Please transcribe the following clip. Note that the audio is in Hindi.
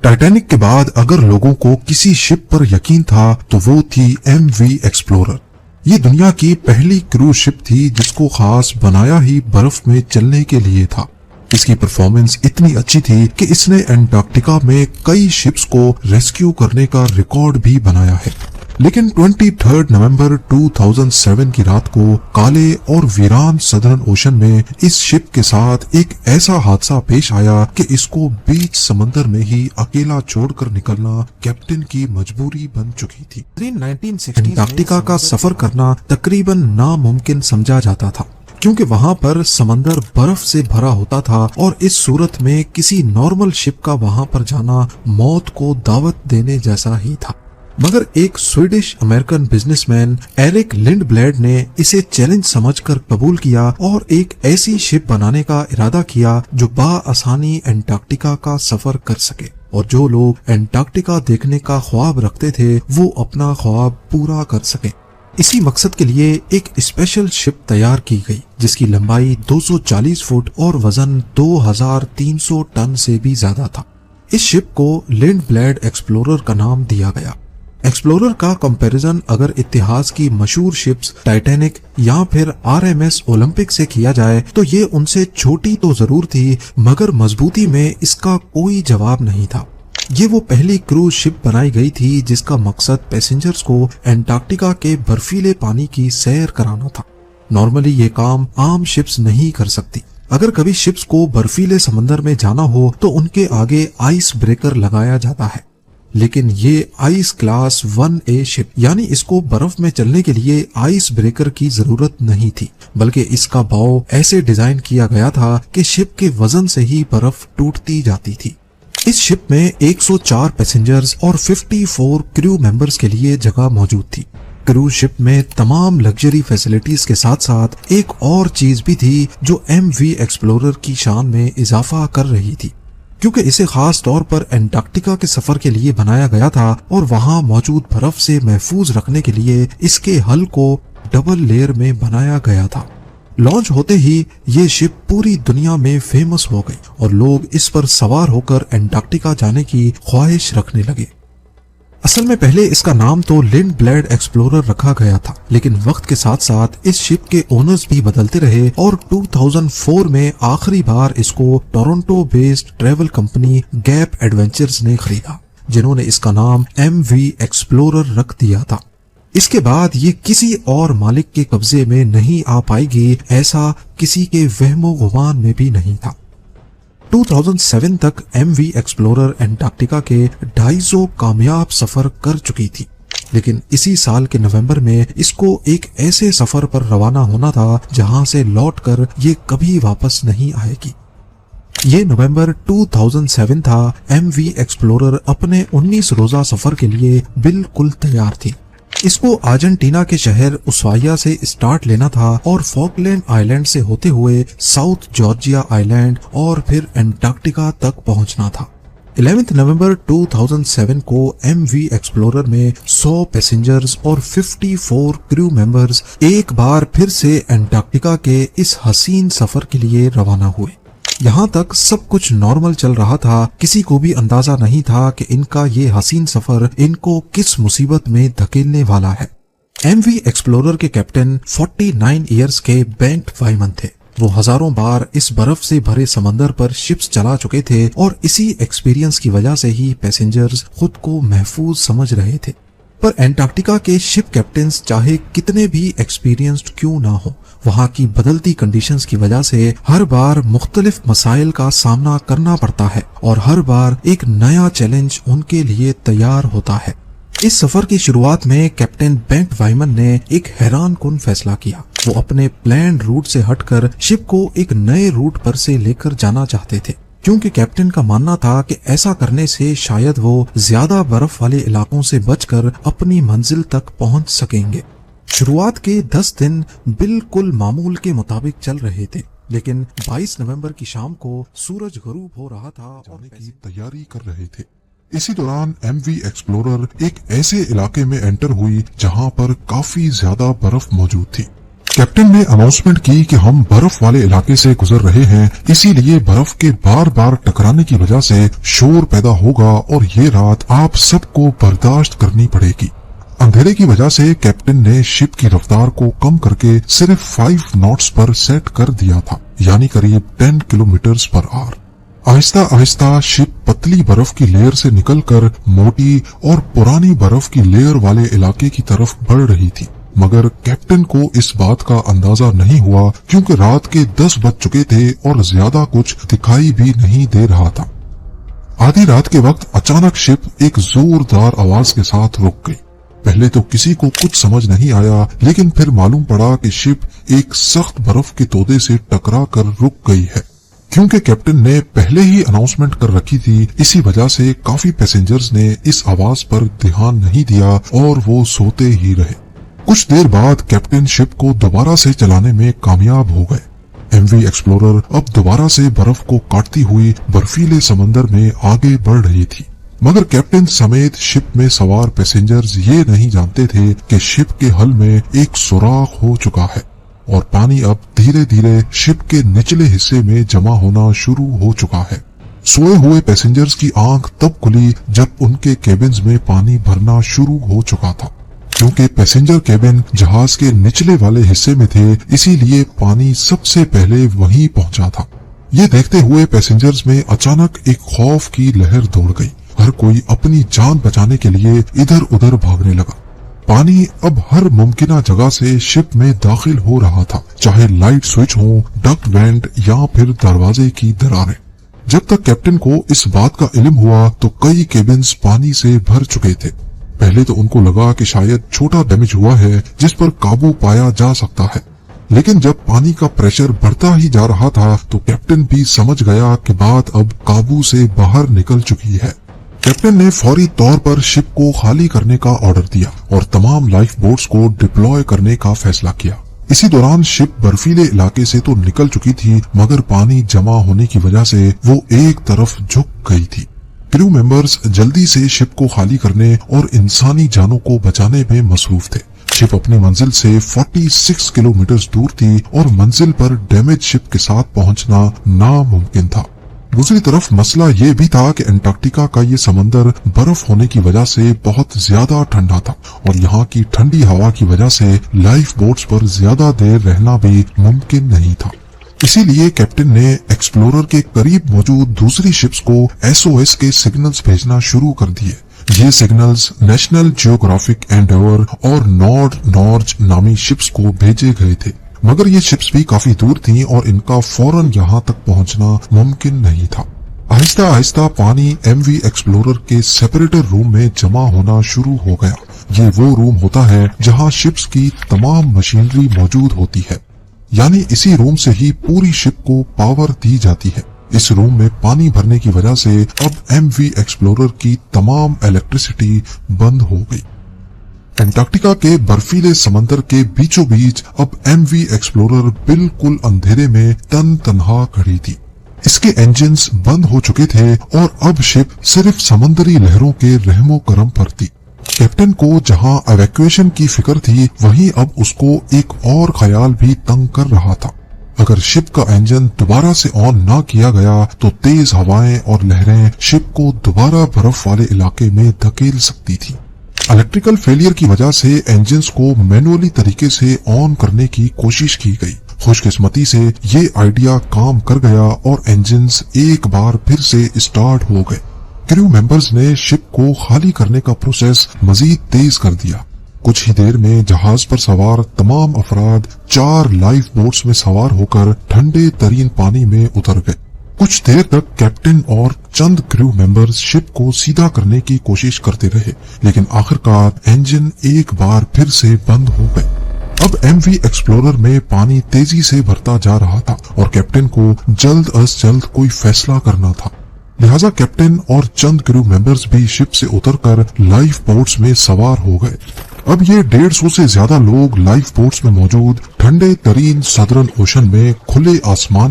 टाइटैनिक के बाद अगर लोगों को किसी शिप पर यकीन था तो वो थी MV एक्सप्लोरर। ये दुनिया की पहली क्रूज शिप थी जिसको खास बनाया ही बर्फ में चलने के लिए था। इसकी परफॉर्मेंस इतनी अच्छी थी कि इसने एंटार्क्टिका में कई शिप्स को रेस्क्यू करने का रिकॉर्ड भी बनाया है। लेकिन 23 नवंबर 2007 की रात को काले और वीरान सदर्न ओशन में इस शिप के साथ एक ऐसा हादसा पेश आया कि इसको बीच समंदर में ही अकेला छोड़कर निकलना कैप्टन की मजबूरी बन चुकी थी। एंटार्क्टिका का सफर करना तकरीबन नामुमकिन समझा जाता था क्योंकि वहां पर समंदर बर्फ से भरा होता था और इस सूरत में किसी नॉर्मल शिप का वहां पर जाना मौत को दावत देने जैसा ही था। मगर एक स्वीडिश अमेरिकन बिजनेसमैन एरिक लिंडब्लेड ने इसे चैलेंज समझकर कबूल किया और एक ऐसी शिप बनाने का इरादा किया जो बाआसानी एंटार्क्टिका का सफर कर सके और जो लोग एंटार्क्टिका देखने का ख्वाब रखते थे वो अपना ख्वाब पूरा कर सके। इसी मकसद के लिए एक स्पेशल शिप तैयार की गई जिसकी लंबाई 240 फुट और वजन 2300 टन से भी ज्यादा था। इस शिप को लिंडब्लेड एक्सप्लोरर का नाम दिया गया। एक्सप्लोरर का कंपैरिजन अगर इतिहास की मशहूर शिप्स टाइटैनिक या फिर RMS ओलंपिक से किया जाए तो ये उनसे छोटी तो जरूर थी मगर मजबूती में इसका कोई जवाब नहीं था। ये वो पहली क्रूज शिप बनाई गई थी जिसका मकसद पैसेंजर्स को एंटार्क्टिका के बर्फीले पानी की सैर कराना था। नॉर्मली ये काम आम शिप्स नहीं कर सकती। अगर कभी शिप्स को बर्फीले समंदर में जाना हो तो उनके आगे आइस ब्रेकर लगाया जाता है, लेकिन ये आइस क्लास 1A शिप यानी इसको बर्फ में चलने के लिए आइस ब्रेकर की जरूरत नहीं थी, बल्कि इसका बाव ऐसे डिजाइन किया गया था कि शिप के वजन से ही बर्फ टूटती जाती थी। इस शिप में 104 पैसेंजर्स और 54 क्रू मेंबर्स के लिए जगह मौजूद थी। क्रूज शिप में तमाम लग्जरी फैसिलिटीज के साथ साथ एक और चीज भी थी जो MV एक्सप्लोरर की शान में इजाफा कर रही थी, क्योंकि इसे खास तौर पर एंटार्क्टिका के सफर के लिए बनाया गया था और वहां मौजूद बर्फ से महफूज रखने के लिए इसके हल को डबल लेयर में बनाया गया था। लॉन्च होते ही ये शिप पूरी दुनिया में फेमस हो गई और लोग इस पर सवार होकर एंटार्क्टिका जाने की ख्वाहिश रखने लगे। असल में पहले इसका नाम तो लिंडब्लेड एक्सप्लोरर रखा गया था, लेकिन वक्त के साथ साथ इस शिप के ओनर्स भी बदलते रहे और 2004 में आखिरी बार इसको Toronto based travel company gap adventures ने खरीदा, जिन्होंने इसका नाम MV एक्सप्लोरर रख दिया था। इसके बाद ये किसी और मालिक के कब्जे में नहीं आ पाएगी, ऐसा किसी के वहमो गुमान में भी नहीं था। 2007 तक MV एक्सप्लोरर एंटार्क्टिका के 250 कामयाब सफर कर चुकी थी, लेकिन इसी साल के नवंबर में इसको एक ऐसे सफर पर रवाना होना था जहां से लौटकर ये कभी वापस नहीं आएगी। ये नवंबर 2007 था। MV एक्सप्लोरर अपने 19 रोजा सफर के लिए बिल्कुल तैयार थी। इसको अर्जेंटीना के शहर उस्वाया से स्टार्ट लेना था और फॉकलैंड आइलैंड से होते हुए साउथ जॉर्जिया आइलैंड और फिर एंटार्क्टिका तक पहुंचना था। 11 नवंबर 2007 को MV एक्सप्लोरर में 100 पैसेंजर्स और 54 क्रू मेंबर्स एक बार फिर से एंटार्क्टिका के इस हसीन सफर के लिए रवाना हुए। यहाँ तक सब कुछ नॉर्मल चल रहा था, किसी को भी अंदाजा नहीं था कि इनका ये हसीन सफर इनको किस मुसीबत में धकेलने वाला है। MV एक्सप्लोरर के कैप्टन 49 इयर्स के बेंट वाइमन थे। वो हजारों बार इस बर्फ से भरे समंदर पर शिप्स चला चुके थे और इसी एक्सपीरियंस की वजह से ही पैसेंजर्स खुद को महफूज समझ रहे थे। पर एंटार्क्टिका के शिप कैप्टन्स चाहे कितने भी एक्सपीरियंस्ड क्यों ना हो, वहां की बदलती कंडीशंस की वजह से हर बार मुख्तलिफ मसाइल का सामना करना पड़ता है और हर बार एक नया चैलेंज उनके लिए तैयार होता है। इस सफर की शुरुआत में कैप्टन बेंट वाइमन ने एक हैरान कुन फैसला किया। वो अपने प्लान रूट से हटकर शिप को एक नए रूट पर से लेकर जाना चाहते थे, क्योंकि कैप्टन का मानना था कि ऐसा करने से शायद वो ज्यादा बर्फ वाले इलाकों से बचकर अपनी मंजिल तक पहुंच सकेंगे। शुरुआत के 10 दिन बिल्कुल मामूल के मुताबिक चल रहे थे, लेकिन 22 नवंबर की शाम को सूरज गरूब हो रहा था और की तैयारी कर रहे थे। इसी दौरान MV एक्सप्लोरर एक ऐसे इलाके में एंटर हुई जहां पर काफी ज्यादा बर्फ मौजूद थी। कैप्टन ने अनाउंसमेंट की कि हम बर्फ वाले इलाके से गुजर रहे हैं, इसीलिए बर्फ के बार बार टकराने की वजह से शोर पैदा होगा और ये रात आप सबको बर्दाश्त करनी पड़ेगी। अंधेरे की वजह से कैप्टन ने शिप की रफ्तार को कम करके सिर्फ 5 नॉट्स पर सेट कर दिया था, यानी करीब 10 kilometre per hour. Aahista Aahista ship पतली बर्फ की लेयर से निकलकर मोटी और पुरानी बर्फ की लेयर वाले इलाके की तरफ बढ़ रही थी, मगर कैप्टन को इस बात का अंदाजा नहीं हुआ क्योंकि रात के 10 बज चुके थे और ज्यादा कुछ दिखाई भी नहीं दे रहा था। आधी रात के वक्त अचानक शिप एक जोरदार आवाज के साथ रुक गई। पहले तो किसी को कुछ समझ नहीं आया, लेकिन फिर मालूम पड़ा कि शिप एक सख्त बर्फ के तोदे से टकरा कर रुक गई है। क्योंकि कैप्टन ने पहले ही अनाउंसमेंट कर रखी थी, इसी वजह से काफी पैसेंजर्स ने इस आवाज पर ध्यान नहीं दिया और वो सोते ही रहे। कुछ देर बाद कैप्टन शिप को दोबारा से चलाने में कामयाब हो गए। एमवी एक्सप्लोरर अब दोबारा से बर्फ को काटती हुई बर्फीले समंदर में आगे बढ़ रही थी, मगर कैप्टन समेत शिप में सवार पैसेंजर्स ये नहीं जानते थे कि शिप के हल में एक सुराख हो चुका है और पानी अब धीरे धीरे शिप के निचले हिस्से में जमा होना शुरू हो चुका है। सोए हुए पैसेंजर्स की आंख तब खुली जब उनके केबिन्स में पानी भरना शुरू हो चुका था। क्योंकि पैसेंजर केबिन जहाज के निचले वाले हिस्से में थे, इसीलिए पानी सबसे पहले वहीं पहुंचा था। ये देखते हुए पैसेंजर्स में अचानक एक खौफ की लहर दौड़ गई। हर कोई अपनी जान बचाने के लिए इधर उधर भागने लगा। पानी अब हर मुमकिन जगह से शिप में दाखिल हो रहा था, चाहे लाइट स्विच हो, डक्ट वेंट या फिर दरवाजे की दरारें। जब तक कैप्टन को इस बात का इल्म हुआ तो कई केबिन्स पानी से भर चुके थे। पहले तो उनको लगा कि शायद छोटा डैमेज हुआ है जिस पर काबू पाया जा सकता है, लेकिन जब पानी का प्रेशर बढ़ता ही जा रहा था तो कैप्टन भी समझ गया कि बात अब काबू से बाहर निकल चुकी है। कैप्टन ने फौरी तौर पर शिप को खाली करने का ऑर्डर दिया और तमाम लाइफ बोट्स को डिप्लॉय करने का फैसला किया। इसी दौरान शिप बर्फीले इलाके से तो निकल चुकी थी, मगर पानी जमा होने की वजह से वो एक तरफ झुक गई थी। क्रू मेंबर्स जल्दी से शिप को खाली करने और इंसानी जानों को बचाने में मसरूफ थे। शिप अपनी मंजिल से 46 किलोमीटर दूर थी और मंजिल पर डैमेज शिप के साथ पहुंचना नामुमकिन था। दूसरी तरफ मसला ये भी था कि अंटार्कटिका का ये समंदर बर्फ होने की वजह से बहुत ज्यादा ठंडा था और यहाँ की ठंडी हवा की वजह से लाइफ बोट्स पर ज्यादा देर रहना भी मुमकिन नहीं था। इसीलिए कैप्टन ने एक्सप्लोरर के करीब मौजूद दूसरी शिप्स को SOS के सिग्नल्स भेजना शुरू कर दिए। ये सिग्नल्स नेशनल जियोग्राफिक एंडेवर और नॉर्ज नामी शिप्स को भेजे गए थे, मगर ये शिप्स भी काफी दूर थीं और इनका फौरन यहाँ तक पहुँचना मुमकिन नहीं था। आहिस्ता आहिस्ता पानी एमवी एक्सप्लोरर के सेपरेटर रूम में जमा होना शुरू हो गया। ये वो रूम होता है जहाँ शिप्स की तमाम मशीनरी मौजूद होती है, यानी इसी रूम से ही पूरी शिप को पावर दी जाती है। इस रूम में पानी भरने की वजह से अब एमवी एक्सप्लोरर की तमाम इलेक्ट्रिसिटी बंद हो गई। अंटार्कटिका के बर्फीले समंदर के बीचों बीच अब एमवी एक्सप्लोरर बिल्कुल अंधेरे में तन्हा खड़ी थी। इसके इंजन्स बंद हो चुके थे और अब शिप सिर्फ समंदरी लहरों के रहमो करम पर थी। कैप्टन को जहां एवैक्यूएशन की फिक्र थी, वहीं अब उसको एक और ख्याल भी तंग कर रहा था। अगर शिप का इंजन दोबारा से ऑन ना किया गया तो तेज हवाएं और लहरें शिप को दोबारा बर्फ वाले इलाके में धकेल सकती थी। इलेक्ट्रिकल फेलियर की वजह से इंजन्स को मैनुअली तरीके से ऑन करने की कोशिश की गई। खुशकिस्मती से ये आइडिया काम कर गया और इंजन्स एक बार फिर से स्टार्ट हो गए। क्रू मेंबर्स ने शिप को खाली करने का प्रोसेस मजीद तेज कर दिया। कुछ ही देर में जहाज पर सवार तमाम अफराद 4 लाइफ बोट्स में सवार होकर ठंडे तरीन पानी में उतर गए। कुछ देर तक कैप्टन और चंद क्रू मेंबर्स शिप को सीधा करने की कोशिश करते रहे, लेकिन आखिरकार इंजन एक बार फिर से बंद हो गए। अब एमवी एक्सप्लोरर में पानी तेजी से भरता जा रहा था और कैप्टन को जल्द अज जल्द कोई फैसला करना था। लिहाजा कैप्टन और चंद क्रू मेंबर्स भी शिप से उतरकर लाइफ बोट्स में सवार हो गए। अब ये 150 से ज्यादा लोग लाइफ बोट्स में मौजूद ठंडे तरीन सदर्न ओशन में खुले आसमान